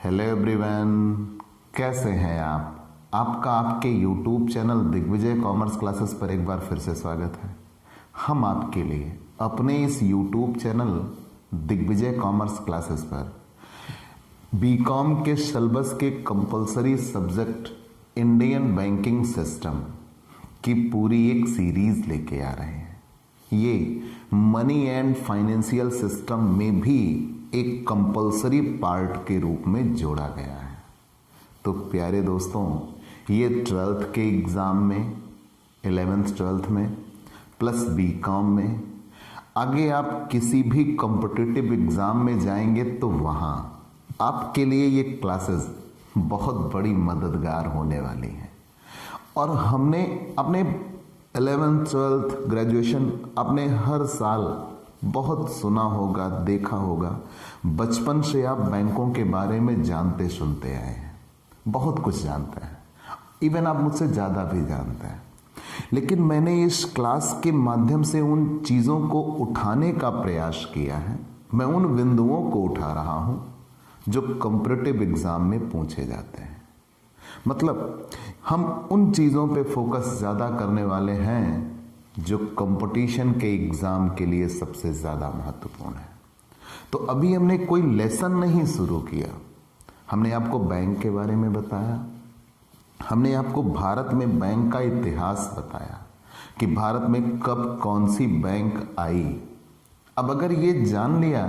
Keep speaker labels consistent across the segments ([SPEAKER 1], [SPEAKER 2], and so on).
[SPEAKER 1] Hello everyone, कैसे हैं आप? आपका आपके YouTube channel Digvijay Commerce Classes पर एक बार फिर से स्वागत है। हम आपके लिए अपने इस YouTube channel Digvijay Commerce Classes पर बीकॉम के सिलेबस के compulsory subject Indian banking system की पूरी एक सीरीज लेके आ रहे हैं। ये मनी एंड फाइनेंशियल सिस्टम में भी एक कंपलसरी पार्ट के रूप में जोड़ा गया है। तो प्यारे दोस्तों, ये 12th के एग्ज़ाम में, 11th 12th में प्लस बीकॉम में, आगे आप किसी भी कॉम्पिटिटिव एग्ज़ाम में जाएंगे तो वहाँ आपके लिए ये क्लासेस बहुत बड़ी मददगार होने वाली हैं। और हमने अपने 11th 12th ग्रेजुएशन आपने हर साल बहुत सुना होगा, देखा होगा। बचपन से आप बैंकों के बारे में जानते सुनते आए हैं, बहुत कुछ जानते हैं, इवन आप मुझसे ज़्यादा भी जानते हैं। लेकिन मैंने इस क्लास के माध्यम से उन चीज़ों को उठाने का प्रयास किया है। मैं उन बिंदुओं को उठा रहा हूँ जो कॉम्पिटिटिव एग्ज़ाम में पूछे जाते हैं। मतलब हम उन चीज़ों पे फोकस ज़्यादा करने वाले हैं जो कंपटीशन के एग्ज़ाम के लिए सबसे ज़्यादा महत्वपूर्ण है। तो अभी हमने कोई लेसन नहीं शुरू किया। हमने आपको बैंक के बारे में बताया, हमने आपको भारत में बैंक का इतिहास बताया कि भारत में कब कौन सी बैंक आई। अब अगर ये जान लिया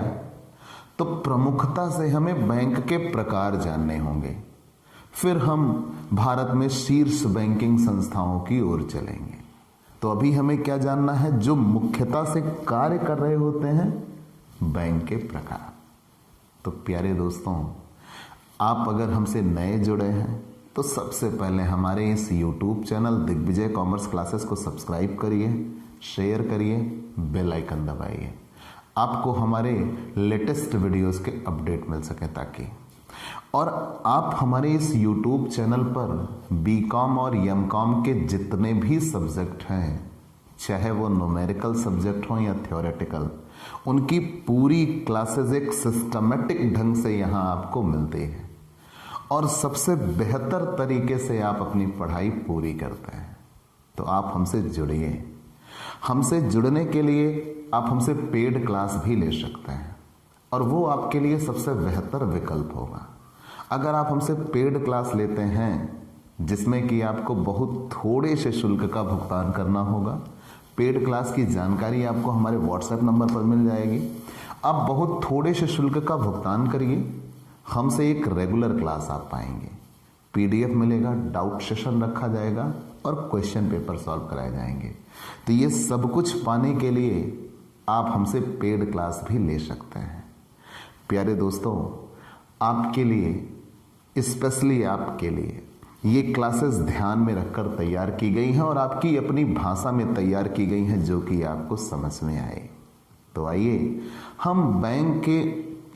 [SPEAKER 1] तो प्रमुखता से हमें बैंक के प्रकार जानने होंगे। फिर हम भारत में शीर्ष बैंकिंग संस्थाओं की ओर चलेंगे। तो अभी हमें क्या जानना है? जो मुख्यता से कार्य कर रहे होते हैं बैंक के प्रकार। तो प्यारे दोस्तों, आप अगर हमसे नए जुड़े हैं तो सबसे पहले हमारे इस YouTube channel Digvijay Commerce Classes को सब्सक्राइब करिए, शेयर करिए, बेल आइकन दबाइए, आपको हमारे लेटेस्ट वीडियोस के अपडेट मिल सके ताकि। और आप हमारे इस YouTube चैनल पर बीकॉम और एमकॉम के जितने भी सब्जेक्ट हैं, चाहे वो न्यूमेरिकल सब्जेक्ट हो या थ्योरेटिकल, उनकी पूरी क्लासेस एक सिस्टमेटिक ढंग से यहाँ आपको मिलती है और सबसे बेहतर तरीके से आप अपनी पढ़ाई पूरी करते हैं। तो आप हमसे जुड़िए। हमसे जुड़ने के लिए आप हमसे पेड क्लास भी ले सकते हैं और वो आपके लिए सबसे बेहतर विकल्प होगा। अगर आप हमसे पेड क्लास लेते हैं जिसमें कि आपको बहुत थोड़े से शुल्क का भुगतान करना होगा, पेड क्लास की जानकारी आपको हमारे व्हाट्सएप नंबर पर मिल जाएगी। आप बहुत थोड़े से शुल्क का भुगतान करिए, हमसे एक रेगुलर क्लास आप पाएंगे। PDF मिलेगा, डाउट सेशन रखा जाएगा और क्वेश्चन पेपर सॉल्व कराए जाएंगे। तो ये सब कुछ पाने के लिए आप हमसे पेड क्लास भी ले सकते हैं। प्यारे दोस्तों, आपके लिए, स्पेशली आपके लिए ये क्लासेस ध्यान में रखकर तैयार की गई हैं और आपकी अपनी भाषा में तैयार की गई हैं जो कि आपको समझ में आए। तो आइए हम बैंक के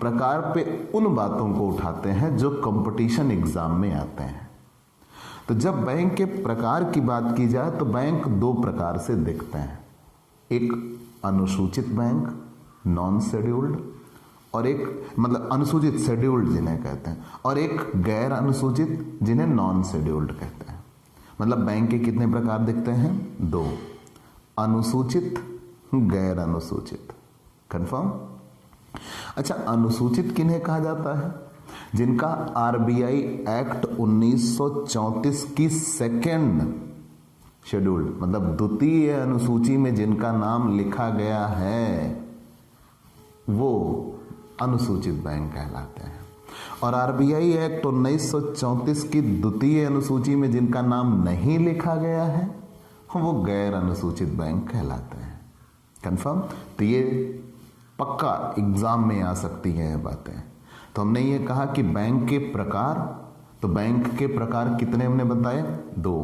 [SPEAKER 1] प्रकार पे उन बातों को उठाते हैं जो कंपटीशन एग्जाम में आते हैं। तो जब बैंक के प्रकार की बात की जाए तो बैंक दो प्रकार से दिखते हैं। एक अनुसूचित बैंक, नॉन शेड्यूल्ड, और एक मतलब अनुसूचित शेड्यूल्ड जिन्हें कहते हैं, और एक गैर अनुसूचित जिन्हें नॉन शेड्यूल्ड कहते हैं। मतलब बैंक के कितने प्रकार दिखते हैं? दो, अनुसूचित, गैर अनुसूचित। कंफर्म? अच्छा, अनुसूचित किन्हें कहा जाता है? जिनका RBI एक्ट 1934 की सेकेंड शेड्यूल्ड मतलब द्वितीय अनुसूची में जिनका नाम लिखा गया है वो अनुसूचित बैंक कहलाते हैं। और RBI एक्ट 1934 की द्वितीय अनुसूची में जिनका नाम नहीं लिखा गया है वो गैर अनुसूचित बैंक कहलाते हैं। कंफर्म? तो ये पक्का एग्जाम में आ सकती हैं ये बातें। तो हमने ये कहा कि बैंक के प्रकार, तो बैंक के प्रकार कितने हमने बताए? दो,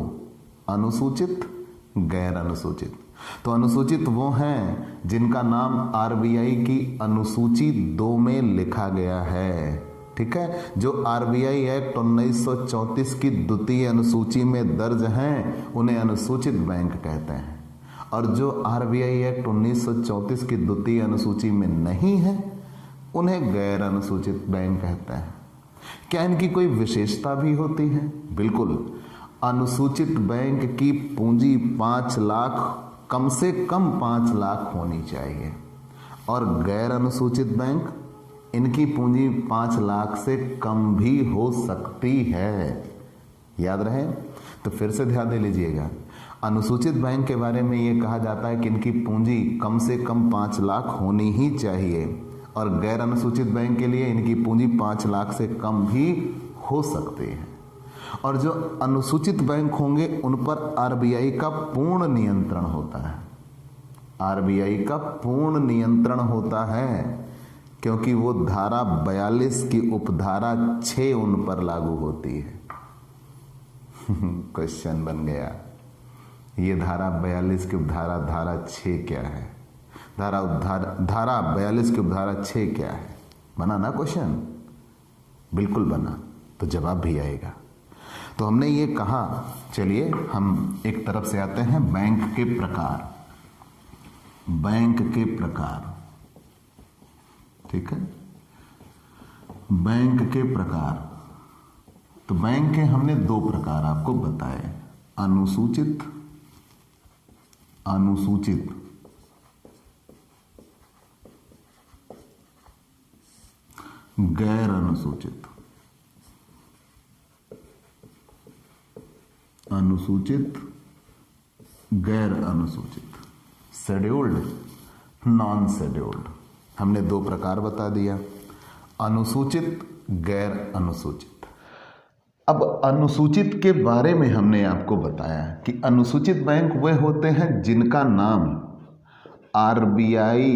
[SPEAKER 1] अनुसूचित, गैर अनुसूचित। तो अनुसूचित वो हैं जिनका नाम RBI की अनुसूची 2 में लिखा गया है। ठीक है? जो RBI एक्ट 1934 की द्वितीय अनुसूची में दर्ज हैं उन्हें अनुसूचित बैंक कहते हैं, और जो RBI एक्ट 1934 की द्वितीय अनुसूची में नहीं है उन्हें गैर अनुसूचित बैंक कहते हैं। क्या इनकी कोई विशेषता भी होती है? बिल्कुल। अनुसूचित बैंक की पूंजी 5 लाख, कम से कम 5 लाख होनी चाहिए। और गैर अनुसूचित बैंक, इनकी पूंजी 5 लाख से कम भी हो सकती है। याद रहे तो फिर से ध्यान दे लीजिएगा। अनुसूचित बैंक के बारे में ये कहा जाता है कि इनकी पूंजी कम से कम 5 लाख होनी ही चाहिए, और गैर अनुसूचित बैंक के लिए इनकी पूंजी 5 लाख से कम भी हो सकती है। और जो अनुसूचित बैंक होंगे उन पर आरबीआई का पूर्ण नियंत्रण होता है। आरबीआई का पूर्ण नियंत्रण होता है, क्योंकि वो धारा 42 की उपधारा 6 उन पर लागू होती है। क्वेश्चन बन गया, ये धारा 42 की उपधारा धारा 6 क्या है? धारा 42 की उपधारा 6 क्या है? बना ना क्वेश्चन? बिल्कुल बना, तो जवाब भी आएगा। तो हमने ये कहा, चलिए हम एक तरफ से आते हैं बैंक के प्रकार। बैंक के प्रकार, ठीक है, बैंक के प्रकार। तो बैंक के हमने 2 प्रकार आपको बताए, अनुसूचित, अनुसूचित, गैर अनुसूचित। अनुसूचित, गैर अनुसूचित, शेड्यूल्ड, नॉन शेड्यूल्ड। हमने 2 प्रकार बता दिया, अनुसूचित, गैर अनुसूचित। अब अनुसूचित के बारे में हमने आपको बताया कि अनुसूचित बैंक वे होते हैं जिनका नाम RBI,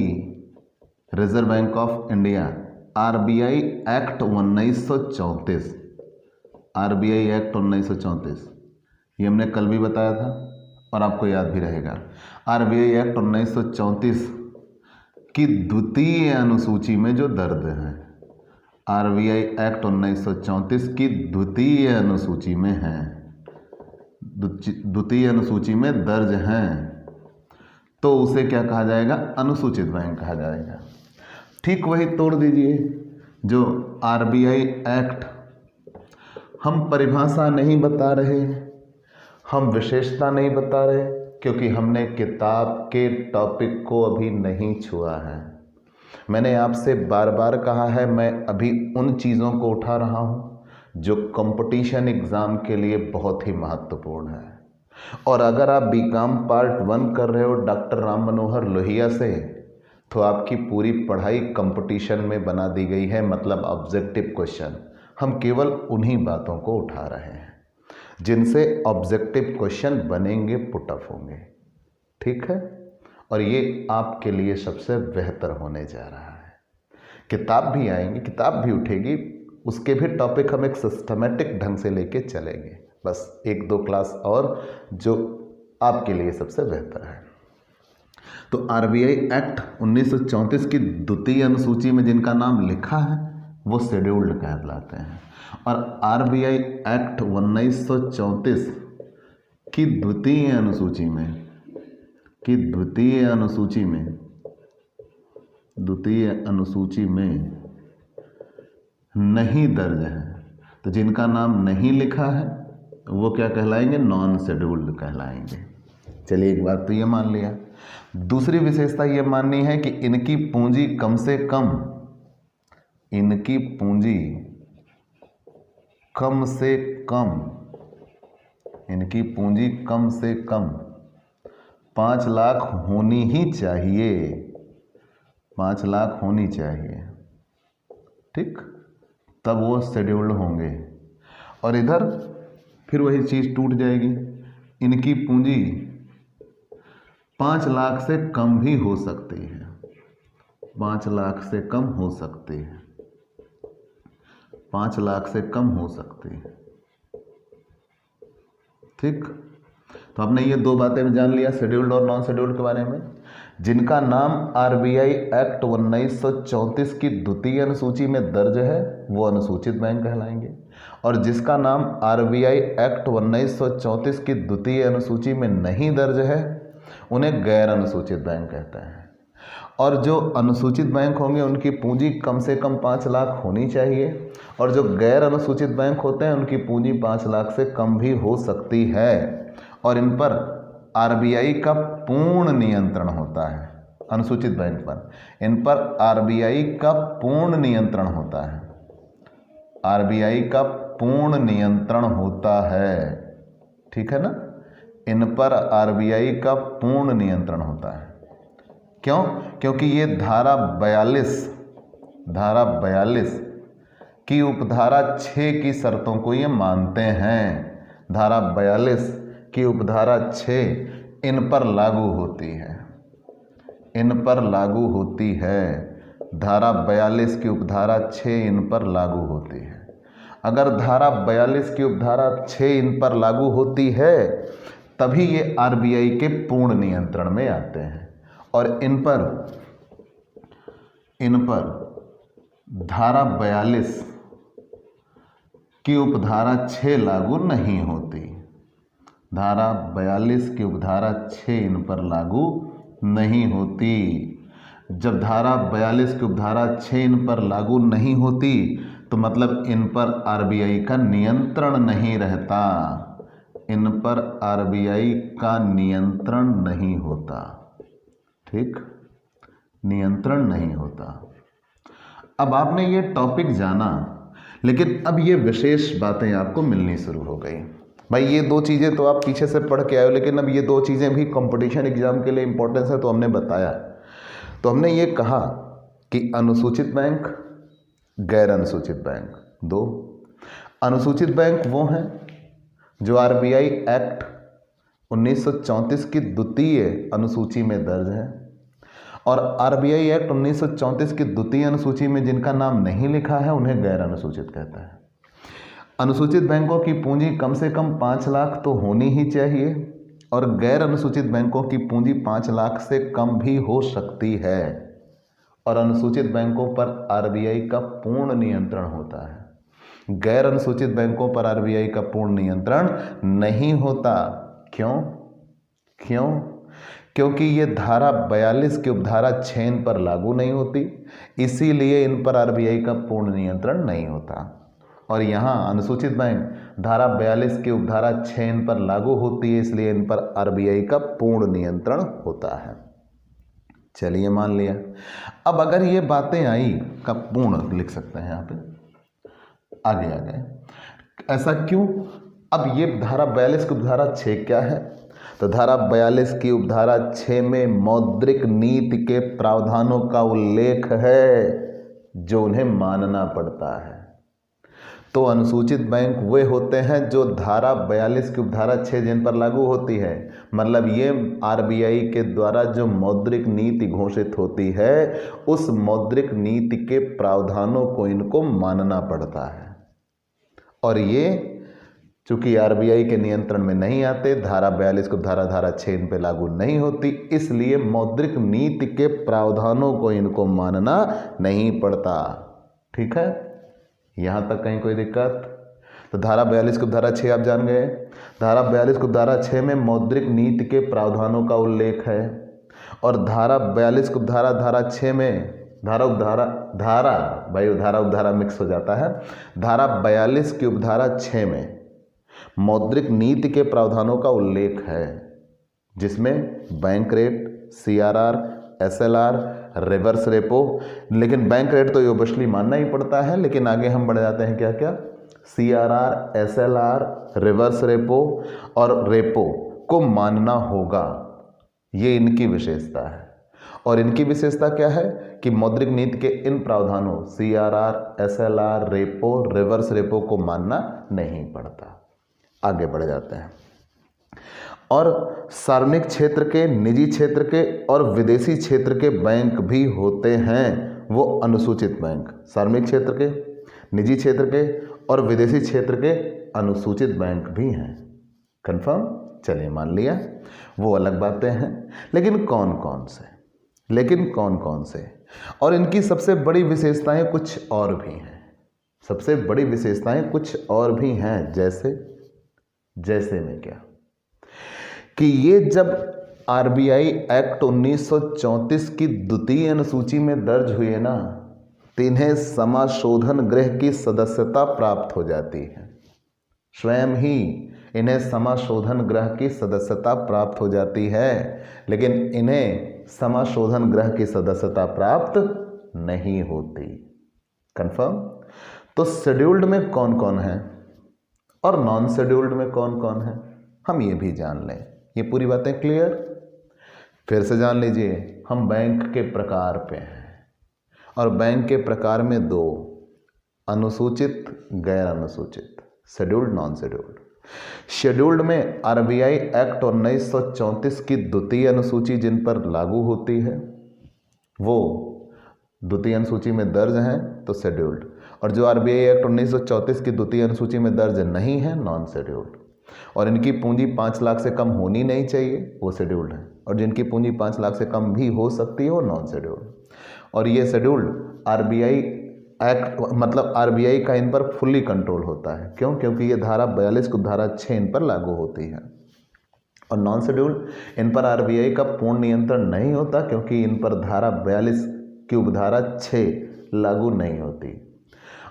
[SPEAKER 1] reserve bank of India, RBI act 1934, RBI act 1934, ये हमने कल भी बताया था और आपको याद भी रहेगा। आरबीआई एक्ट 1934 की द्वितीय अनुसूची में जो दर्ज है, आरबीआई एक्ट 1934 की द्वितीय अनुसूची में है, द्वितीय अनुसूची में दर्ज हैं, तो उसे क्या कहा जाएगा? अनुसूचित बैंक कहा जाएगा। ठीक वही तोड़ दीजिए जो आरबीआई एक्ट, हम परिभाषा नहीं बता रहे, हम विशेषता नहीं बता रहे, क्योंकि हमने किताब के टॉपिक को अभी नहीं छुआ है। मैंने आपसे बार बार कहा है, मैं अभी उन चीज़ों को उठा रहा हूँ जो कंपटीशन एग्ज़ाम के लिए बहुत ही महत्वपूर्ण है। और अगर आप बीकॉम पार्ट 1 कर रहे हो डॉक्टर राम मनोहर लोहिया से, तो आपकी पूरी पढ़ाई कंपटीशन में बना दी गई है, मतलब ऑब्जेक्टिव क्वेश्चन। हम केवल उन्हीं बातों को उठा रहे हैं जिनसे ऑब्जेक्टिव क्वेश्चन बनेंगे, पुटअप होंगे, ठीक है। और ये आपके लिए सबसे बेहतर होने जा रहा है। किताब भी आएंगी, किताब भी उठेगी, उसके भी टॉपिक हम एक सिस्टमेटिक ढंग से लेके चलेंगे। बस 1-2 क्लास और जो आपके लिए सबसे बेहतर है। तो आरबीआई एक्ट 1934 की द्वितीय अनुसूची में जिनका नाम लिखा है वो शेड्यूल्ड कहलाते हैं, और आरबीआई एक्ट 1934 की द्वितीय अनुसूची में, द्वितीय अनुसूची में नहीं दर्ज है, तो जिनका नाम नहीं लिखा है वो क्या कहलाएंगे? नॉन शेड्यूल्ड कहलाएंगे। चलिए, एक बात तो ये मान लिया। दूसरी विशेषता ये माननी है कि इनकी पूंजी कम से कम, इनकी पूंजी कम से कम, इनकी पूंजी कम से कम 5 लाख होनी ही चाहिए, 5 लाख होनी चाहिए, ठीक, तब वो शेड्यूल्ड होंगे। और इधर फिर वही चीज़ टूट जाएगी, इनकी पूंजी 5 लाख से कम भी हो सकती है, 5 लाख से कम हो सकती है, 5 लाख से कम हो सकती है, ठीक। तो आपने ये 2 बातें जान लिया शेड्यूल्ड और नॉन शेड्यूल्ड के बारे में। जिनका नाम आरबीआई एक्ट 1934 की द्वितीय अनुसूची में दर्ज है वो अनुसूचित बैंक कहलाएंगे, और जिसका नाम आरबीआई एक्ट 1934 की द्वितीय अनुसूची में नहीं दर्ज है उन्हें गैर अनुसूचित बैंक कहते हैं। और जो अनुसूचित बैंक होंगे उनकी पूंजी कम से कम 5 लाख होनी चाहिए, और जो गैर अनुसूचित बैंक होते हैं उनकी पूंजी 5 लाख से कम भी हो सकती है, और इन पर आरबीआई का पूर्ण नियंत्रण होता है। अनुसूचित बैंक पर इन पर आरबीआई का पूर्ण नियंत्रण होता है। आरबीआई का पूर्ण नियंत्रण होता है, ठीक है ना। इन पर आरबीआई का पूर्ण नियंत्रण होता है। क्यों? क्योंकि ये धारा 42 की उपधारा 6 की शर्तों को ये मानते हैं। धारा 42 की उपधारा 6 इन पर लागू होती है, इन पर लागू होती है। धारा 42 की उपधारा 6 इन पर लागू होती है। अगर धारा 42 की उपधारा 6 इन पर लागू होती है तभी ये आरबीआई के पूर्ण नियंत्रण में आते हैं, और इन पर धारा 42 की उपधारा 6 लागू नहीं होती। धारा 42 की उपधारा 6 इन पर लागू नहीं होती। जब धारा 42 की उपधारा 6 इन पर लागू नहीं होती तो मतलब इन पर आरबीआई का नियंत्रण नहीं रहता, इन पर आरबीआई का नियंत्रण नहीं होता, ठीक, नियंत्रण नहीं होता। अब आपने ये टॉपिक जाना, लेकिन अब ये विशेष बातें आपको मिलनी शुरू हो गई। भाई ये 2 चीज़ें तो आप पीछे से पढ़ के आए हो, लेकिन अब ये 2 चीज़ें भी कंपटीशन एग्जाम के लिए इंपॉर्टेंस है, तो हमने बताया। तो हमने ये कहा कि अनुसूचित बैंक, गैर अनुसूचित बैंक। 2 अनुसूचित बैंक वो हैं जो आरबीआई एक्ट 1934 की द्वितीय अनुसूची में दर्ज है, और आरबीआई एक्ट 1934 की द्वितीय अनुसूची में जिनका नाम नहीं लिखा है उन्हें गैर अनुसूचित कहता है। अनुसूचित बैंकों की पूंजी कम से कम 5 लाख तो होनी ही चाहिए, और गैर अनुसूचित बैंकों की पूंजी 5 लाख से कम भी हो सकती है, और अनुसूचित बैंकों पर आरबीआई का पूर्ण नियंत्रण होता है। गैर अनुसूचित बैंकों पर आरबीआई का पूर्ण नियंत्रण नहीं होता। क्यों? क्योंकि ये धारा 42 की उपधारा 6 इन पर लागू नहीं होती, इसीलिए इन पर आरबीआई का पूर्ण नियंत्रण नहीं होता। और यहाँ अनुसूचित बैंक धारा 42 की उपधारा 6 इन पर लागू होती है, इसलिए इन पर आरबीआई का पूर्ण नियंत्रण होता है। चलिए मान लिया। अब अगर ये बातें आई का पूर्ण लिख सकते हैं यहाँ पे, आगे आ गए। ऐसा क्यों? अब ये धारा 42 की उपधारा 6 क्या है? तो धारा 42 की उपधारा 6 में मौद्रिक नीति के प्रावधानों का उल्लेख है जो उन्हें मानना पड़ता है। तो अनुसूचित बैंक वे होते हैं जो धारा 42 की उपधारा 6 जिन पर लागू होती है, मतलब ये आरबीआई के द्वारा जो मौद्रिक नीति घोषित होती है उस मौद्रिक नीति के प्रावधानों को इनको मानना पड़ता है। और ये चूंकि आरबीआई के नियंत्रण में नहीं आते, धारा 42 की धारा 6 इन पर लागू नहीं होती, इसलिए मौद्रिक नीति के प्रावधानों को इनको मानना नहीं पड़ता। ठीक है, यहाँ तक कहीं कोई दिक्कत? तो धारा 42 की धारा 6 आप जान गए। धारा 42 की धारा 6 में मौद्रिक नीति के प्रावधानों का उल्लेख है, और धारा 42 की धारा 6 में धारा उपधारा मिक्स हो जाता है। धारा 42 की उपधारा 6 में मौद्रिक नीति के प्रावधानों का उल्लेख है, जिसमें bank rate, CRR, SLR, reverse repo, लेकिन बैंक रेट तो ऑब्वियसली मानना ही पड़ता है, लेकिन आगे हम बढ़ जाते हैं क्या क्या, सीआरआर, एसएलआर, रिवर्स रेपो और रेपो को मानना होगा। ये इनकी विशेषता है। और इनकी विशेषता क्या है कि मौद्रिक नीति के इन प्रावधानों CRR, SLR, repo, reverse repo को मानना नहीं पड़ता। आगे बढ़ जाते हैं। और सार्वजनिक क्षेत्र के, निजी क्षेत्र के और विदेशी क्षेत्र के बैंक भी होते हैं वो अनुसूचित बैंक। सार्वजनिक क्षेत्र के, निजी क्षेत्र के और विदेशी क्षेत्र के अनुसूचित बैंक भी हैं। कंफर्म? चलिए मान लिया, वो अलग बातें हैं। लेकिन कौन कौन से? और इनकी सबसे बड़ी विशेषताएं कुछ और भी हैं। सबसे बड़ी विशेषताएं कुछ और भी हैं। जैसे में क्या कि ये जब आरबीआई एक्ट 1934 की द्वितीय अनुसूची में दर्ज हुए ना, तो इन्हें समाशोधन गृह की सदस्यता प्राप्त हो जाती है। स्वयं ही इन्हें समाशोधन गृह की सदस्यता प्राप्त हो जाती है, लेकिन इन्हें समाशोधन गृह की सदस्यता प्राप्त नहीं होती। कंफर्म? तो शेड्यूल्ड में कौन कौन है और नॉन शेड्यूल्ड में कौन कौन है, हम ये भी जान लें। ये पूरी बातें क्लियर? फिर से जान लीजिए, हम बैंक के प्रकार पे हैं और बैंक के प्रकार में दो, अनुसूचित, गैर अनुसूचित, शेड्यूल्ड, नॉन शेड्यूल्ड। शेड्यूल्ड में आरबीआई एक्ट 1934 की द्वितीय अनुसूची जिन पर लागू होती है वो द्वितीय अनुसूची में दर्ज हैं तो शेड्यूल्ड, और जो आरबीआई एक्ट 1934 की द्वितीय अनुसूची में दर्ज नहीं है नॉन शेड्यूल्ड, और इनकी पूंजी 5 लाख से कम होनी नहीं चाहिए वो शेड्यूल्ड है, और जिनकी पूंजी 5 लाख से कम भी हो सकती है वो नॉन शेड्यूल्ड। और ये शेड्यूल्ड आरबीआई एक्ट मतलब आरबीआई का इन पर फुल्ली कंट्रोल होता है। क्यों? क्योंकि ये धारा 42 को धारा 6 इन पर लागू होती है। और नॉन शेड्यूल्ड इन पर आरबीआई का पूर्ण नियंत्रण नहीं होता, क्योंकि इन पर धारा 42 की उपधारा 6 लागू नहीं होती।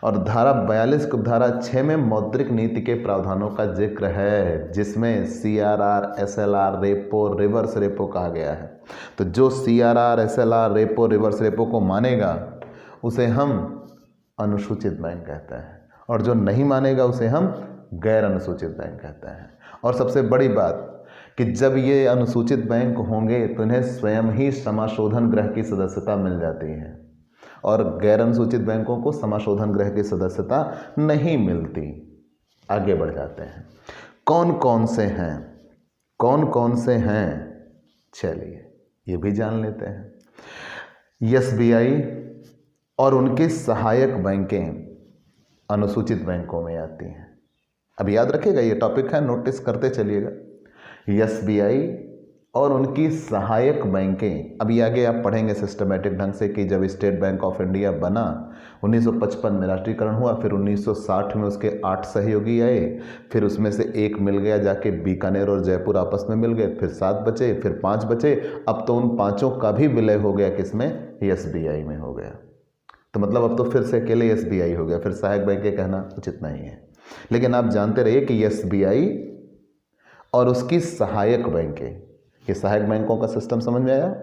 [SPEAKER 1] और धारा 42 की उपधारा 6 में मौद्रिक नीति के प्रावधानों का जिक्र है, जिसमें CRR, SLR, repo, reverse repo कहा गया है। तो जो CRR, SLR, repo, reverse repo को मानेगा उसे हम अनुसूचित बैंक कहते हैं, और जो नहीं मानेगा उसे हम गैर अनुसूचित बैंक कहते हैं। और सबसे बड़ी बात कि जब ये अनुसूचित बैंक होंगे तो इन्हें स्वयं ही समाशोधन गृह की सदस्यता मिल जाती है, और गैर अनुसूचित बैंकों को समाशोधन गृह की सदस्यता नहीं मिलती। आगे बढ़ जाते हैं, कौन कौन से हैं, कौन कौन से हैं, चलिए ये भी जान लेते हैं। एसबीआई और उनकी सहायक बैंकें अनुसूचित बैंकों में आती हैं। अब याद रखिएगा, ये टॉपिक है, नोटिस करते चलिएगा। एसबीआई और उनकी सहायक बैंकें, अभी आगे आप पढ़ेंगे सिस्टमेटिक ढंग से कि जब स्टेट बैंक ऑफ इंडिया बना 1955 में राष्ट्रीयकरण हुआ, फिर 1960 में उसके 8 सहयोगी आए, फिर उसमें से एक मिल गया जाके बीकानेर और जयपुर आपस में मिल गए, फिर 7 बचे, फिर 5 बचे, अब तो उन 5 का भी विलय हो गया, किसमें? एसबीआई में हो गया। तो मतलब अब तो फिर से अकेले एसबीआई हो गया, फिर सहायक बैंकें कहना उचित नहीं है। लेकिन आप जानते रहिए कि एसबीआई और उसकी सहायक बैंकें, ये सहायक बैंकों का सिस्टम समझ में आया?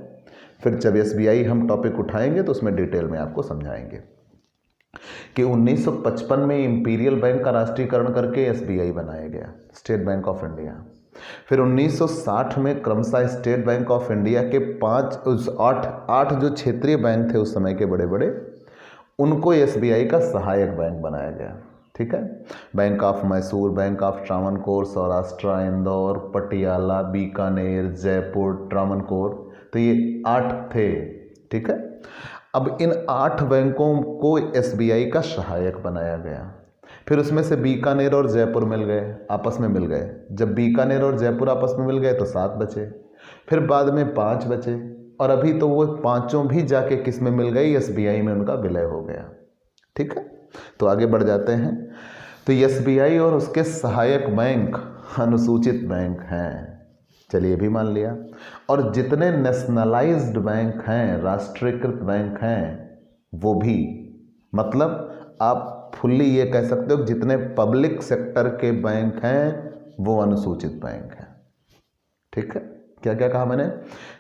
[SPEAKER 1] फिर जब एसबीआई हम टॉपिक उठाएंगे तो उसमें डिटेल में आपको समझाएंगे कि 1955 में इंपीरियल बैंक का राष्ट्रीयकरण करके एसबीआई बनाया गया, स्टेट बैंक ऑफ इंडिया। फिर 1960 में क्रमशः स्टेट बैंक ऑफ इंडिया के 8 जो क्षेत्रीय बैंक थे उस समय के बड़े बड़े, उनको एसबीआई का सहायक बैंक बनाया गया। ठीक है, bank of Mysore, bank of Travancore, Saurashtra, Indore, Patiala, Bikaner, Jaipur, Travancore, तो ये 8 थे। ठीक है, अब इन 8 बैंकों को एसबीआई का सहायक बनाया गया। फिर उसमें से बीकानेर और जयपुर मिल गए, आपस में मिल गए। जब बीकानेर और जयपुर आपस में मिल गए तो 7 बचे, फिर बाद में 5 बचे, और अभी तो वो 5 भी जाके किस में मिल गई? एसबीआई में उनका विलय हो गया। ठीक है, तो आगे बढ़ जाते हैं। तो एसबीआई और उसके सहायक बैंक अनुसूचित बैंक हैं, चलिए भी मान लिया। और जितने नेशनलाइज्ड बैंक हैं, राष्ट्रीयकृत बैंक हैं, वो भी, मतलब आप फुल्ली ये कह सकते हो जितने पब्लिक सेक्टर के बैंक हैं वो अनुसूचित बैंक हैं। ठीक है, क्या क्या कहा मैंने?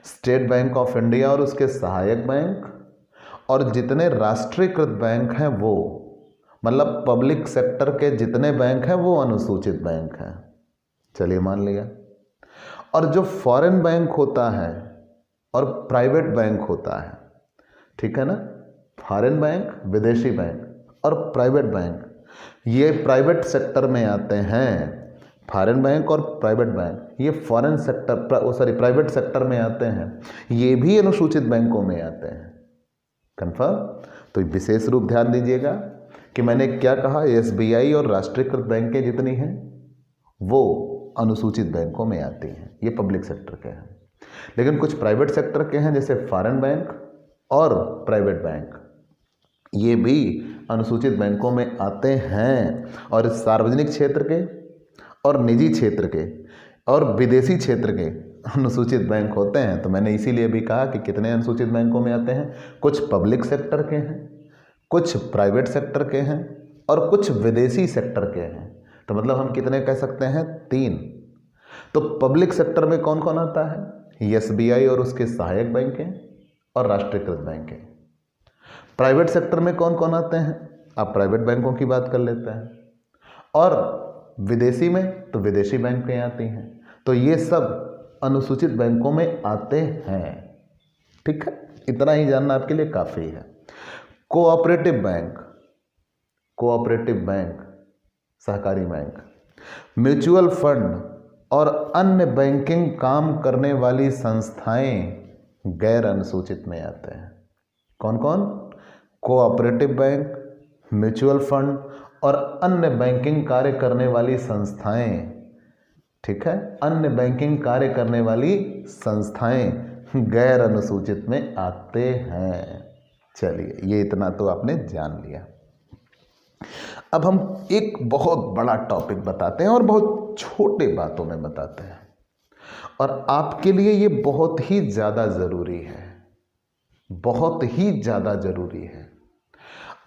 [SPEAKER 1] स्टेट बैंक ऑफ इंडिया और उसके सहायक बैंक, और जितने राष्ट्रीयकृत बैंक हैं वो, मतलब पब्लिक सेक्टर के जितने बैंक हैं वो अनुसूचित बैंक हैं। चलिए मान लिया। और जो फॉरेन बैंक होता है और प्राइवेट बैंक होता है, ठीक है ना, फॉरेन बैंक, विदेशी बैंक, और प्राइवेट बैंक, ये प्राइवेट सेक्टर में आते हैं। फॉरेन बैंक और प्राइवेट बैंक ये फॉरेन सेक्टर प्राइवेट सेक्टर में आते हैं, ये भी अनुसूचित बैंकों में आते हैं। कंफर्म? तो विशेष रूप ध्यान दीजिएगा कि मैंने क्या कहा, एसबीआई और राष्ट्रीयकृत बैंकें जितनी हैं वो अनुसूचित बैंकों में आती हैं, ये पब्लिक सेक्टर के हैं। लेकिन कुछ प्राइवेट सेक्टर के हैं जैसे फॉरेन बैंक और प्राइवेट बैंक, ये भी अनुसूचित बैंकों में आते हैं। और सार्वजनिक क्षेत्र के और निजी क्षेत्र के और विदेशी क्षेत्र के अनुसूचित बैंक होते हैं, तो मैंने इसीलिए भी कहा कि कितने अनुसूचित बैंकों में आते हैं। कुछ पब्लिक सेक्टर के हैं, कुछ प्राइवेट सेक्टर के हैं और कुछ विदेशी सेक्टर के हैं। तो मतलब हम कितने कह सकते हैं? 3। तो पब्लिक सेक्टर में कौन कौन आता है? एसबीआई और उसके सहायक बैंकें और राष्ट्रीयकृत बैंकें। प्राइवेट सेक्टर में कौन कौन आते हैं? आप प्राइवेट बैंकों की बात कर लेते हैं। और विदेशी में तो विदेशी बैंकें आती हैं। तो ये सब अनुसूचित बैंकों में आते हैं। ठीक है, इतना ही जानना आपके लिए काफ़ी है। कोऑपरेटिव बैंक, कोऑपरेटिव बैंक, सहकारी बैंक, म्यूचुअल फंड और अन्य बैंकिंग काम करने वाली संस्थाएं गैर अनुसूचित में आते हैं। कौन कौन? कोऑपरेटिव बैंक, म्यूचुअल फंड और अन्य बैंकिंग कार्य करने वाली संस्थाएं। ठीक है, अन्य बैंकिंग कार्य करने वाली संस्थाएं गैर अनुसूचित में आते हैं। चलिए, ये इतना तो आपने जान लिया। अब हम एक बहुत बड़ा टॉपिक बताते हैं और बहुत छोटे बातों में बताते हैं, और आपके लिए ये बहुत ही ज़्यादा ज़रूरी है, बहुत ही ज़्यादा ज़रूरी है।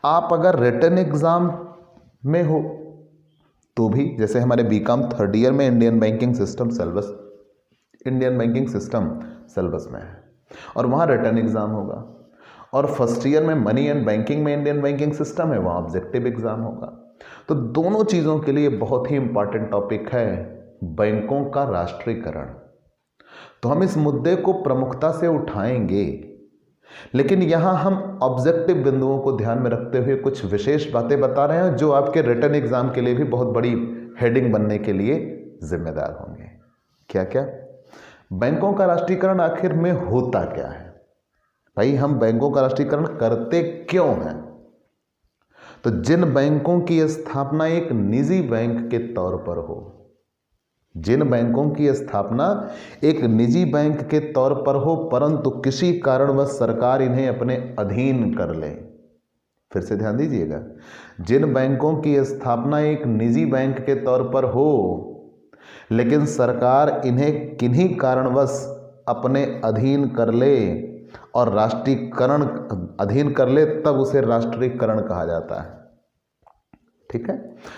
[SPEAKER 1] आप अगर रिटन एग्ज़ाम में हो तो भी, जैसे हमारे बीकॉम 3rd ईयर में इंडियन बैंकिंग सिस्टम सिलेबस में है और वहाँ रिटन एग्ज़ाम होगा, और 1st ईयर में मनी एंड बैंकिंग में इंडियन बैंकिंग सिस्टम है, वहाँ ऑब्जेक्टिव एग्ज़ाम होगा। तो दोनों चीज़ों के लिए बहुत ही इंपॉर्टेंट टॉपिक है बैंकों का राष्ट्रीयकरण। तो हम इस मुद्दे को प्रमुखता से उठाएंगे, लेकिन यहाँ हम ऑब्जेक्टिव बिंदुओं को ध्यान में रखते हुए कुछ विशेष बातें बता रहे हैं जो आपके रिटन एग्जाम के लिए भी बहुत बड़ी हेडिंग बनने के लिए जिम्मेदार होंगे। क्या क्या? बैंकों का राष्ट्रीयकरण आखिर में होता क्या है? भाई, हम बैंकों का राष्ट्रीयकरण करते क्यों हैं? तो जिन बैंकों की स्थापना एक निजी बैंक के तौर पर हो, जिन बैंकों की स्थापना एक निजी बैंक के तौर पर हो परंतु किसी कारणवश सरकार इन्हें अपने अधीन कर ले। फिर से ध्यान दीजिएगा, जिन बैंकों की स्थापना एक निजी बैंक के तौर पर हो लेकिन सरकार इन्हें किन्हीं कारणवश अपने अधीन कर ले और राष्ट्रीयकरण अधीन कर ले, तब उसे राष्ट्रीयकरण कहा जाता है। ठीक है,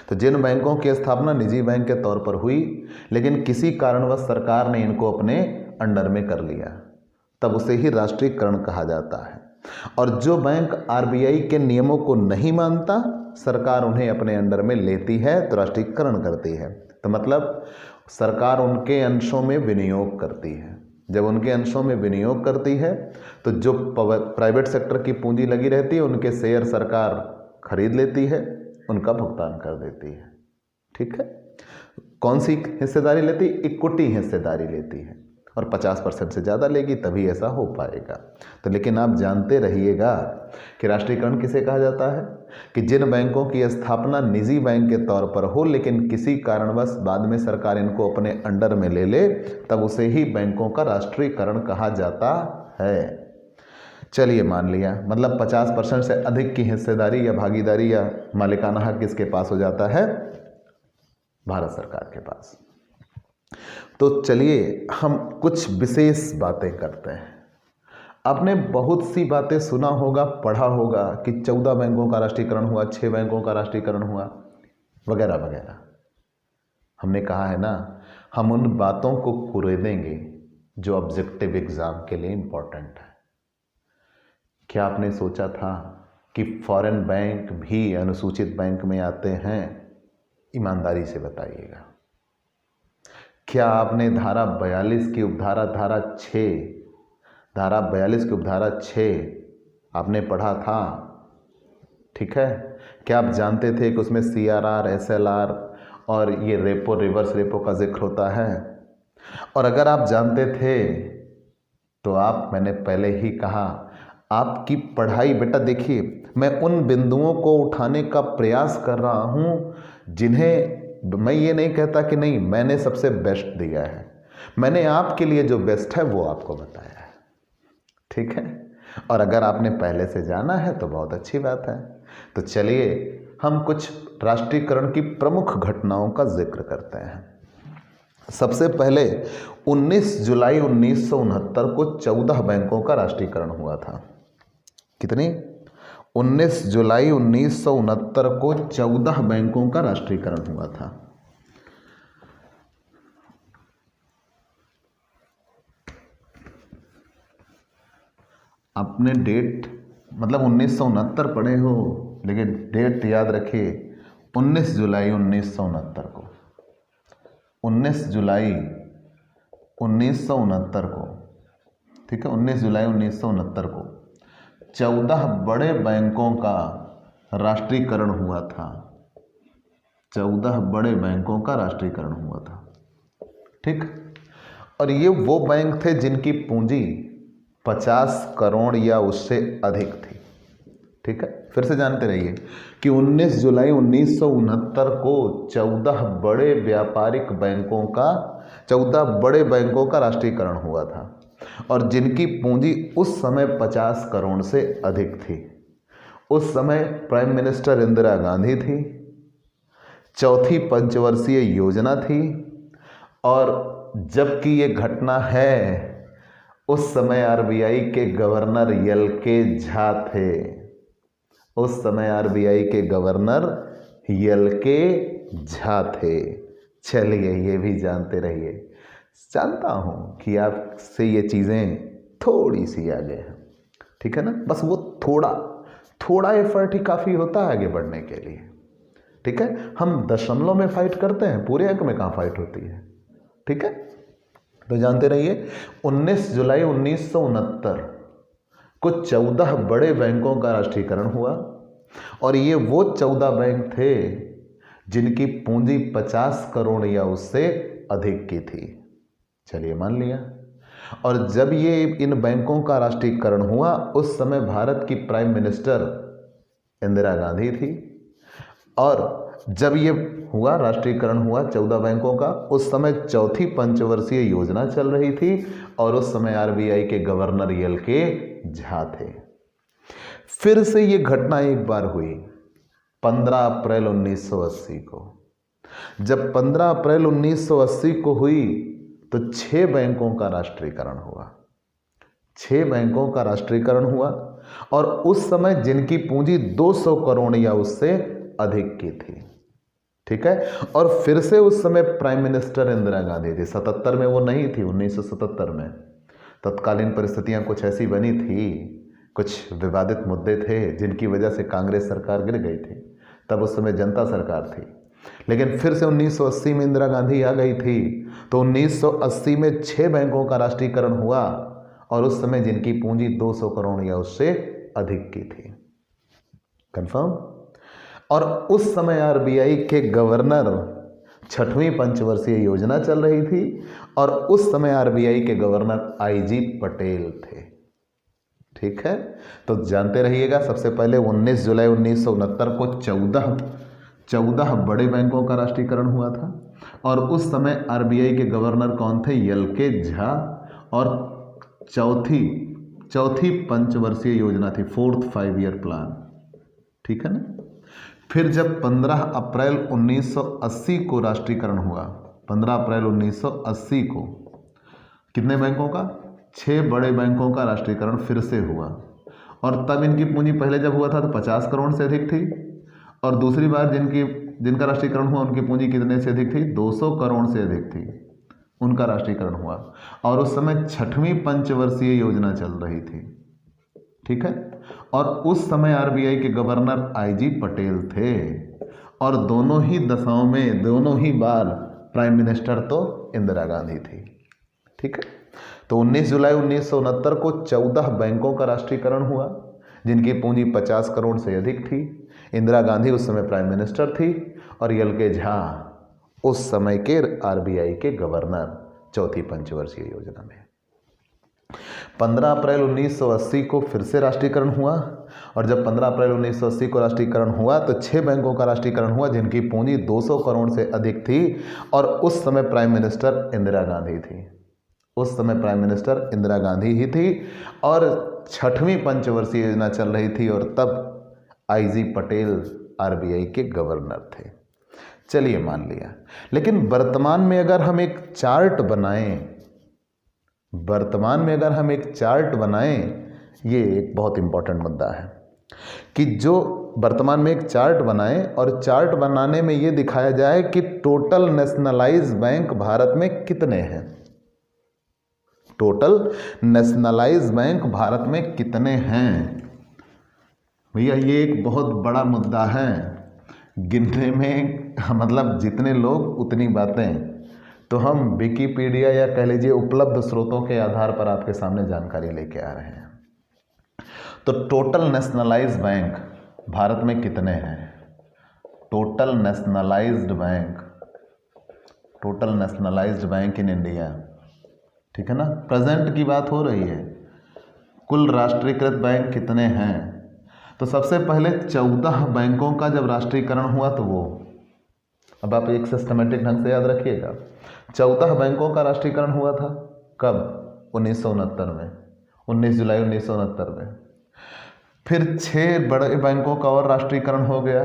[SPEAKER 1] तो जिन बैंकों की स्थापना निजी बैंक के तौर पर हुई लेकिन किसी कारणवश सरकार ने इनको अपने अंडर में कर लिया, तब उसे ही राष्ट्रीयकरण कहा जाता है। और जो बैंक आरबीआई के नियमों को नहीं मानता, सरकार उन्हें अपने अंडर में लेती है तो राष्ट्रीयकरण करती है। तो मतलब सरकार उनके अंशों में विनियोग करती है। जब उनके अंशों में विनियोग करती है तो जो प्राइवेट सेक्टर की पूंजी लगी रहती है उनके शेयर सरकार खरीद लेती है, उनका भुगतान कर देती है। ठीक है, कौन सी हिस्सेदारी लेती? इक्विटी हिस्सेदारी लेती है, और 50% से ज़्यादा लेगी तभी ऐसा हो पाएगा। तो लेकिन आप जानते रहिएगा कि राष्ट्रीयकरण किसे कहा जाता है कि जिन बैंकों की स्थापना निजी बैंक के तौर पर हो लेकिन किसी कारणवश बाद में सरकार इनको अपने अंडर में ले ले, तब उसे ही बैंकों का राष्ट्रीयकरण कहा जाता है। चलिए, मान लिया, मतलब 50% से अधिक की हिस्सेदारी या भागीदारी या मालिकाना हक किसके पास हो जाता है? भारत सरकार के पास। तो चलिए हम कुछ विशेष बातें करते हैं। आपने बहुत सी बातें सुना होगा, पढ़ा होगा कि 14 बैंकों का राष्ट्रीयकरण हुआ, 6 बैंकों का राष्ट्रीयकरण हुआ, वगैरह वगैरह। हमने कहा है ना, हम उन बातों को कुरेदेंगे जो ऑब्जेक्टिव एग्जाम के लिए इंपॉर्टेंट है। क्या आपने सोचा था कि फॉरेन बैंक भी अनुसूचित बैंक में आते हैं? ईमानदारी से बताइएगा। क्या आपने धारा 42 की उपधारा धारा 6 आपने पढ़ा था? ठीक है, क्या आप जानते थे कि उसमें CRR, SLR और ये रेपो, रिवर्स रेपो का जिक्र होता है? और अगर आप जानते थे तो मैंने पहले ही कहा, आपकी पढ़ाई, बेटा देखिए, मैं उन बिंदुओं को उठाने का प्रयास कर रहा हूँ जिन्हें मैं ये नहीं कहता कि नहीं मैंने सबसे बेस्ट दिया है, मैंने आपके लिए जो बेस्ट है वो आपको बताया है। ठीक है, और अगर आपने पहले से जाना है तो बहुत अच्छी बात है। तो चलिए हम कुछ राष्ट्रीयकरण की प्रमुख घटनाओं का जिक्र करते हैं। सबसे पहले 19 जुलाई 1969 को 14 बैंकों का राष्ट्रीयकरण हुआ था। कितनी? 19 जुलाई 1969 को 14 बैंकों का राष्ट्रीयकरण हुआ था। आपने डेट मतलब 1969 पढ़े हो, लेकिन डेट याद रखिए 19 जुलाई 1969 को, 19 जुलाई 1969 को, ठीक है, 19 जुलाई 1969 को 14 बड़े बैंकों का राष्ट्रीयकरण हुआ था। 14 बड़े बैंकों का राष्ट्रीयकरण हुआ था, ठीक। और ये वो बैंक थे जिनकी पूंजी 50 करोड़ या उससे अधिक थी, ठीक है। फिर से जानते रहिए कि 19 जुलाई 1969 को 14 बड़े व्यापारिक बैंकों का 14 बड़े बैंकों का राष्ट्रीयकरण हुआ था और जिनकी पूंजी उस समय 50 करोड़ से अधिक थी। उस समय प्राइम मिनिस्टर इंदिरा गांधी थी, चौथी पंचवर्षीय योजना थी, और जबकि ये घटना है उस समय आरबीआई के गवर्नर एल.के. झा थे। उस समय आरबीआई के गवर्नर एल.के. झा थे। चलिए ये भी जानते रहिए। जानता हूँ कि आपसे ये चीज़ें थोड़ी सी आगे हैं, ठीक है ना। बस वो थोड़ा एफर्ट ही काफ़ी होता है आगे बढ़ने के लिए, ठीक है। हम दशमलव में फाइट करते हैं, पूरे अंक में कहाँ फाइट होती है, ठीक है। तो जानते रहिए 19 जुलाई 1969 को 14 बड़े बैंकों का राष्ट्रीयकरण हुआ और ये वो 14 बैंक थे जिनकी पूंजी 50 करोड़ या उससे अधिक की थी। चलिए मान लिया। और जब ये इन बैंकों का राष्ट्रीयकरण हुआ उस समय भारत की प्राइम मिनिस्टर इंदिरा गांधी थी, और जब ये हुआ राष्ट्रीयकरण हुआ 14 बैंकों का, उस समय चौथी पंचवर्षीय योजना चल रही थी और उस समय आरबीआई के गवर्नर एल.के. झा थे। फिर से ये घटना एक बार हुई 15 अप्रैल 1980 को। जब 15 अप्रैल 1980 को हुई तो 6 बैंकों का राष्ट्रीयकरण हुआ। 6 बैंकों का राष्ट्रीयकरण हुआ और उस समय जिनकी पूंजी 200 करोड़ या उससे अधिक की थी, ठीक है। और फिर से उस समय प्राइम मिनिस्टर इंदिरा गांधी थी। 77 में वो नहीं थी, 1977 में तत्कालीन परिस्थितियां कुछ ऐसी बनी थी, कुछ विवादित मुद्दे थे जिनकी वजह से कांग्रेस सरकार गिर गई थी। तब उस समय जनता सरकार थी, लेकिन फिर से 1980 में इंदिरा गांधी आ गई थी। तो 1980 में 6 बैंकों का राष्ट्रीयकरण हुआ और उस समय जिनकी पूंजी 200 करोड़ या उससे अधिक की थी। कंफर्म। और उस समय आरबीआई के गवर्नर, 6वीं पंचवर्षीय योजना चल रही थी और उस समय आरबीआई के गवर्नर आई.जी. पटेल थे, ठीक है। तो जानते रहिएगा, सबसे पहले 19 जुलाई 1969 को 14 बड़े बैंकों का राष्ट्रीयकरण हुआ था और उस समय आरबीआई के गवर्नर कौन थे? एल.के. झा। और चौथी पंचवर्षीय योजना थी, 4th 5-year प्लान, ठीक है ना। फिर जब 15 अप्रैल 1980 को राष्ट्रीयकरण हुआ, 15 अप्रैल 1980 को कितने बैंकों का? 6 बड़े बैंकों का राष्ट्रीयकरण फिर से हुआ और तब इनकी पूंजी पहले जब हुआ था तो 50 करोड़ से अधिक थी और दूसरी बार जिनका राष्ट्रीयकरण हुआ उनकी पूंजी कितने से अधिक थी? 200 करोड़ से अधिक थी, उनका राष्ट्रीयकरण हुआ और उस समय 6वीं पंचवर्षीय योजना चल रही थी, ठीक है। और उस समय आरबीआई के गवर्नर आई.जी. पटेल थे और दोनों ही दशाओं में, दोनों ही बार प्राइम मिनिस्टर तो इंदिरा गांधी थी, ठीक है। तो 19 जुलाई 1969 को 14 बैंकों का राष्ट्रीयकरण हुआ जिनकी पूंजी 50 करोड़ से अधिक थी। इंदिरा गांधी उस समय प्राइम मिनिस्टर थी और एल.के. झा उस समय के आरबीआई के गवर्नर, चौथी पंचवर्षीय योजना में। 15 अप्रैल 1980 को फिर से राष्ट्रीयकरण हुआ और जब 15 अप्रैल 1980 को राष्ट्रीयकरण हुआ तो 6 बैंकों का राष्ट्रीयकरण हुआ जिनकी पूंजी 200 करोड़ से अधिक थी और उस समय प्राइम मिनिस्टर इंदिरा गांधी थी। उस समय प्राइम मिनिस्टर इंदिरा गांधी ही थी और 6वीं पंचवर्षीय योजना चल रही थी और तब आई.जी. पटेल आरबीआई के गवर्नर थे। चलिए मान लिया, लेकिन वर्तमान में अगर हम एक चार्ट बनाएं, वर्तमान में अगर हम एक चार्ट बनाएं, ये एक बहुत इंपॉर्टेंट मुद्दा है कि जो वर्तमान में एक चार्ट बनाएं और चार्ट बनाने में ये दिखाया जाए कि टोटल नेशनलाइज बैंक भारत में कितने हैं, टोटल नेशनलाइज बैंक भारत में कितने हैं। भैया ये एक बहुत बड़ा मुद्दा है, गिनने में मतलब जितने लोग उतनी बातें। तो हम विकिपीडिया या कह लीजिए उपलब्ध स्रोतों के आधार पर आपके सामने जानकारी लेके आ रहे हैं। तो टोटल नेशनलाइज्ड बैंक भारत में कितने हैं, total nationalised bank, total nationalised bank in India, ठीक है ना, प्रेजेंट की बात हो रही है। कुल राष्ट्रीयकृत बैंक कितने हैं, तो सबसे पहले 14 बैंकों का जब राष्ट्रीयकरण हुआ तो वो, अब आप एक सिस्टमेटिक ढंग से याद रखिएगा, 14 बैंकों का राष्ट्रीयकरण हुआ था कब, 1969 में, 19 जुलाई 1969 में। फिर 6 बड़े बैंकों का और राष्ट्रीयकरण हो गया,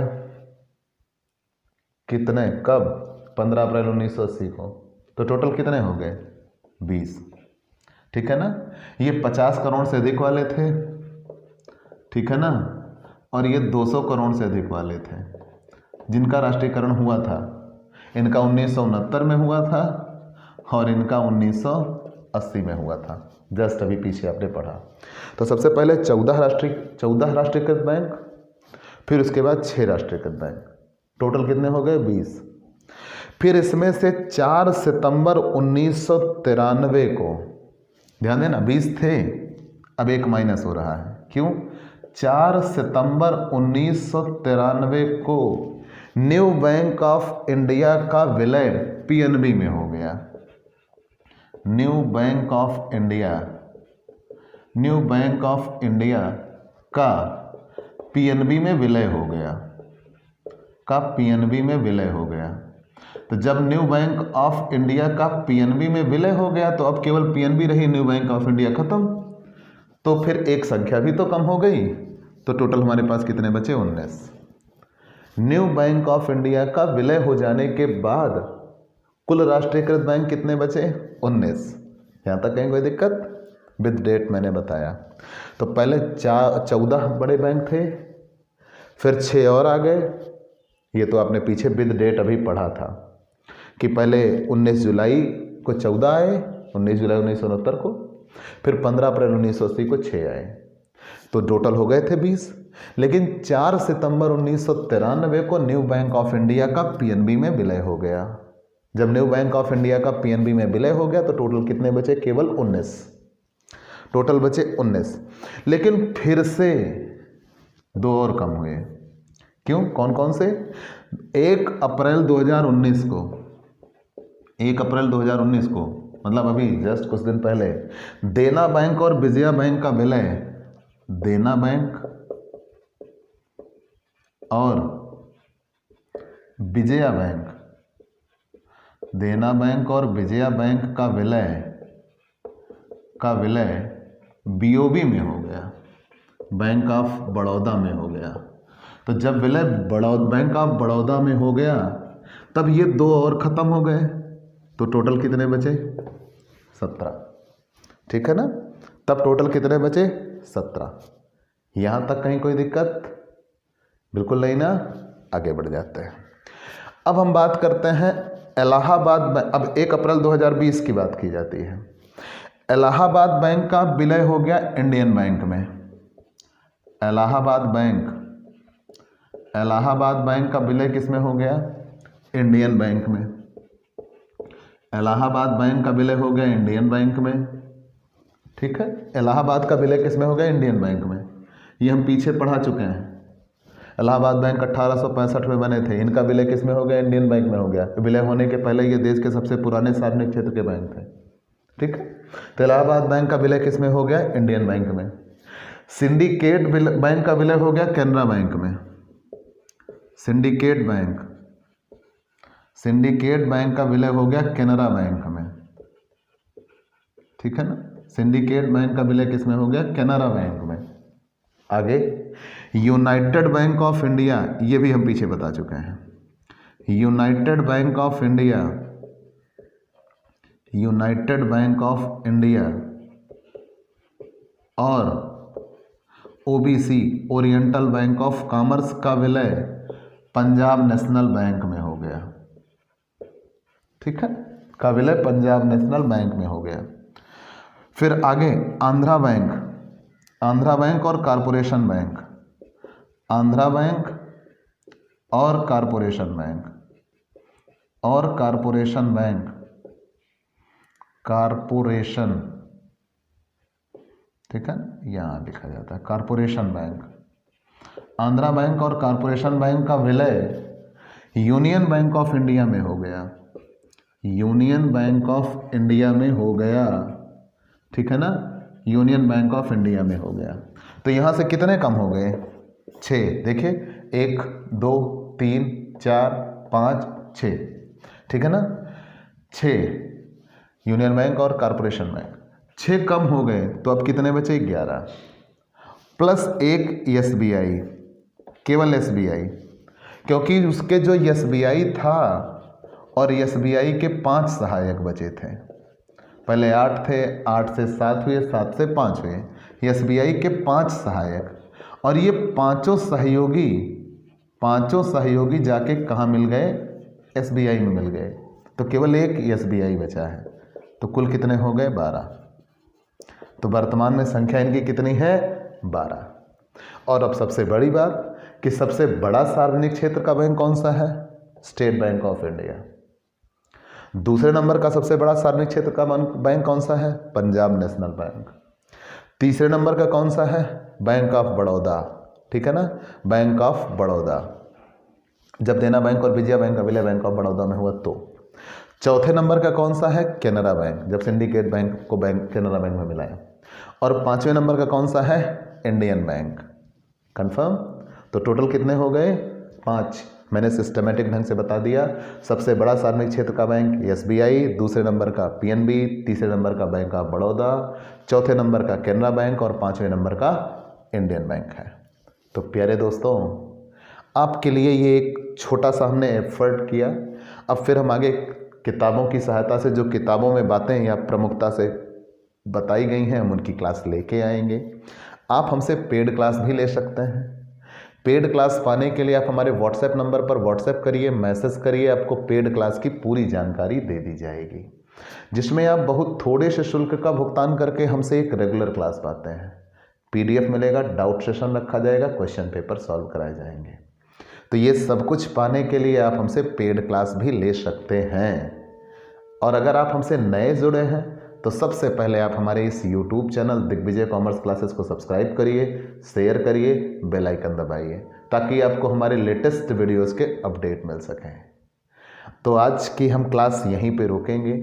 [SPEAKER 1] कितने, कब, 15 अप्रैल 1980 को। तो टोटल कितने हो गए, 20, ठीक है ना। ये 50 करोड़ से अधिक वाले थे, ठीक है ना, और ये 200 करोड़ से अधिक वाले थे जिनका राष्ट्रीयकरण हुआ था। इनका 1969 में हुआ था और इनका 1980 में हुआ था, जस्ट अभी पीछे आपने पढ़ा। तो सबसे पहले 14 राष्ट्रीयकृत बैंक, फिर उसके बाद 6 राष्ट्रीयकृत बैंक, टोटल कितने हो गए, 20। फिर इसमें से 4 सितंबर 1993 को, ध्यान देना 20 थे, अब एक माइनस हो रहा है, क्यों, 4 सितंबर 1993 को न्यू बैंक ऑफ इंडिया का विलय पीएनबी में हो गया। New bank of India, new bank of India का पीएनबी में विलय हो गया, का पीएनबी में विलय हो गया। तो जब न्यू बैंक ऑफ इंडिया का पीएनबी में विलय हो गया तो अब केवल पीएनबी रही, न्यू बैंक ऑफ इंडिया खत्म। तो फिर एक संख्या भी तो कम हो गई, तो टोटल हमारे पास कितने बचे, 19। न्यू बैंक ऑफ इंडिया का विलय हो जाने के बाद कुल राष्ट्रीयकृत बैंक कितने बचे, 19। यहाँ तक कहीं कोई दिक्कत, विद डेट मैंने बताया। तो पहले 14 बड़े बैंक थे, फिर 6 और आ गए। ये तो आपने पीछे विद डेट अभी पढ़ा था कि पहले 19 जुलाई को 14 आए, 19 जुलाई 1969 को, फिर 15 अप्रैल 1980 को 6 आए, तो टोटल हो गए थे 20। लेकिन 4 सितंबर 1993 को न्यू बैंक ऑफ इंडिया का पीएनबी में विलय हो गया। जब न्यू बैंक ऑफ इंडिया का पीएनबी में विलय हो गया तो टोटल कितने बचे, केवल 19, टोटल बचे 19। लेकिन फिर से 2 और कम हुए, क्यों, कौन कौन से, 1 अप्रैल 2019 को, 1 अप्रैल 2019 को, मतलब अभी जस्ट कुछ दिन पहले, देना बैंक और विजया बैंक का विलय, देना बैंक और विजया बैंक, देना बैंक और विजया बैंक का विलय बीओबी में हो गया, बैंक ऑफ बड़ौदा में हो गया। तो जब विलय बैंक ऑफ बड़ौदा में हो गया तब ये 2 और ख़त्म हो गए, तो टोटल कितने बचे, 17, ठीक है ना। तब टोटल कितने बचे, 17। यहाँ तक कहीं कोई दिक्कत, बिल्कुल नहीं ना, आगे बढ़ जाते हैं। अब हम बात करते हैं इलाहाबाद, अब 1 अप्रैल 2020 की बात की जाती है। इलाहाबाद बैंक का विलय हो गया इंडियन बैंक में। इलाहाबाद बैंक का विलय किस में हो गया, इंडियन बैंक में। इलाहाबाद बैंक का विलय हो गया इंडियन बैंक में, ठीक है। इलाहाबाद का विलय किस में हो गया, इंडियन बैंक में। ये हम पीछे पढ़ा चुके हैं। इलाहाबाद बैंक 1865 में बने थे, इनका विलय किस में हो गया, इंडियन बैंक में हो गया। विलय होने के पहले ये देश के सबसे पुराने सार्वजनिक क्षेत्र के बैंक थे, ठीक है। तो इलाहाबाद बैंक का विलय किस में हो गया, इंडियन बैंक में। सिंडिकेट बैंक का विलय हो गया कैनरा बैंक में। सिंडिकेट बैंक का विलय हो गया कैनरा बैंक में, ठीक है ना। सिंडिकेट बैंक का विलय किस में हो गया, कैनरा बैंक में। आगे यूनाइटेड बैंक ऑफ इंडिया, ये भी हम पीछे बता चुके हैं। United Bank of India, United Bank of India और OBC Oriental Bank of Commerce का विलय पंजाब नेशनल बैंक में हो गया। ठीक है, का विलय पंजाब नेशनल बैंक में हो गया। फिर आगे आंध्रा बैंक, आंध्रा बैंक और कारपोरेशन बैंक, आंध्रा बैंक और कारपोरेशन बैंक, और कारपोरेशन बैंक, कारपोरेशन, ठीक है, यहाँ लिखा जाता है कारपोरेशन बैंक। आंध्रा बैंक और कारपोरेशन बैंक का विलय यूनियन बैंक ऑफ इंडिया में हो गया, यूनियन बैंक ऑफ इंडिया में हो गया। ठीक है ना, यूनियन बैंक ऑफ इंडिया में हो गया। तो यहां से कितने कम हो गए? 6। देखिए 1 2 3 4 5 6, ठीक है ना, 6 यूनियन बैंक और कारपोरेशन बैंक, 6 कम हो गए। तो अब कितने बचे? 11 प्लस 1 एसबीआई, केवल एसबीआई, क्योंकि उसके जो एसबीआई था और एसबीआई के 5 सहायक बचे थे। पहले 8 थे, 8 से 7 हुए, 7 से 5 हुए, एसबीआई के 5 सहायक, और ये पांचों सहयोगी जाके कहाँ मिल गए? एसबीआई में मिल गए। तो केवल एक एसबीआई बचा है। तो कुल कितने हो गए? 12। तो वर्तमान में संख्या इनकी कितनी है? 12। और अब सबसे बड़ी बात कि सबसे बड़ा सार्वजनिक क्षेत्र का बैंक कौन सा है? State bank of India. दूसरे नंबर का सबसे बड़ा सार्वजनिक क्षेत्र का बैंक कौन सा है? Punjab national bank. तीसरे नंबर का कौन सा है? Bank of Baroda. ठीक है ना, बैंक ऑफ बड़ौदा। जब देना बैंक और विजया बैंक का विलय बैंक ऑफ बड़ौदा में हुआ तो। चौथे नंबर का कौन सा है? कैनरा बैंक, जब सिंडिकेट बैंक को बैंक कैनरा बैंक में मिलाया। और 5वें नंबर का कौन सा है? Indian bank. कंफर्म? तो टोटल कितने हो गए? 5। मैंने सिस्टमेटिक ढंग से बता दिया। सबसे बड़ा सार्वजनिक क्षेत्र का बैंक एसबीआई, दूसरे नंबर का पीएनबी, तीसरे नंबर का बैंक ऑफ बड़ौदा, चौथे नंबर का कैनरा बैंक और 5वें नंबर का इंडियन बैंक है। तो प्यारे दोस्तों, आपके लिए ये एक छोटा सा हमने एफर्ट किया। अब फिर हम आगे किताबों की सहायता से, जो किताबों में बातें या प्रमुखता से बताई गई हैं, हम उनकी क्लास लेके आएंगे। आप हमसे पेड क्लास भी ले सकते हैं। पेड क्लास पाने के लिए आप हमारे व्हाट्सएप नंबर पर व्हाट्सएप करिए, मैसेज करिए, आपको पेड क्लास की पूरी जानकारी दे दी जाएगी, जिसमें आप बहुत थोड़े से शुल्क का भुगतान करके हमसे एक रेगुलर क्लास पाते हैं। पीडीएफ मिलेगा, डाउट सेशन रखा जाएगा, क्वेश्चन पेपर सॉल्व कराए जाएंगे। तो ये सब कुछ पाने के लिए आप हमसे पेड क्लास भी ले सकते हैं। और अगर आप हमसे नए जुड़े हैं तो सबसे पहले आप हमारे इस YouTube channel Digvijay Commerce Classes को सब्सक्राइब करिए, शेयर करिए, बेल आइकन दबाइए, ताकि आपको हमारे लेटेस्ट वीडियोस के अपडेट मिल सकें। तो आज की हम क्लास यहीं पे रोकेंगे।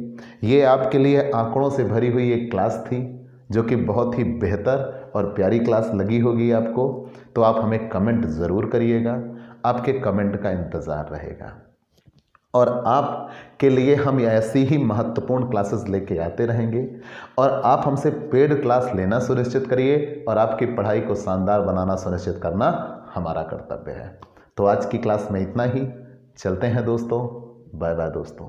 [SPEAKER 1] ये आपके लिए आंकड़ों से भरी हुई एक क्लास थी, जो कि बहुत ही बेहतर और प्यारी क्लास लगी होगी आपको। तो आप हमें कमेंट ज़रूर करिएगा, आपके कमेंट का इंतज़ार रहेगा। और आपके लिए हम ऐसी ही महत्वपूर्ण क्लासेस लेके आते रहेंगे। और आप हमसे पेड क्लास लेना सुनिश्चित करिए, और आपकी पढ़ाई को शानदार बनाना सुनिश्चित करना हमारा कर्तव्य है। तो आज की क्लास में इतना ही। चलते हैं दोस्तों, बाय बाय दोस्तों।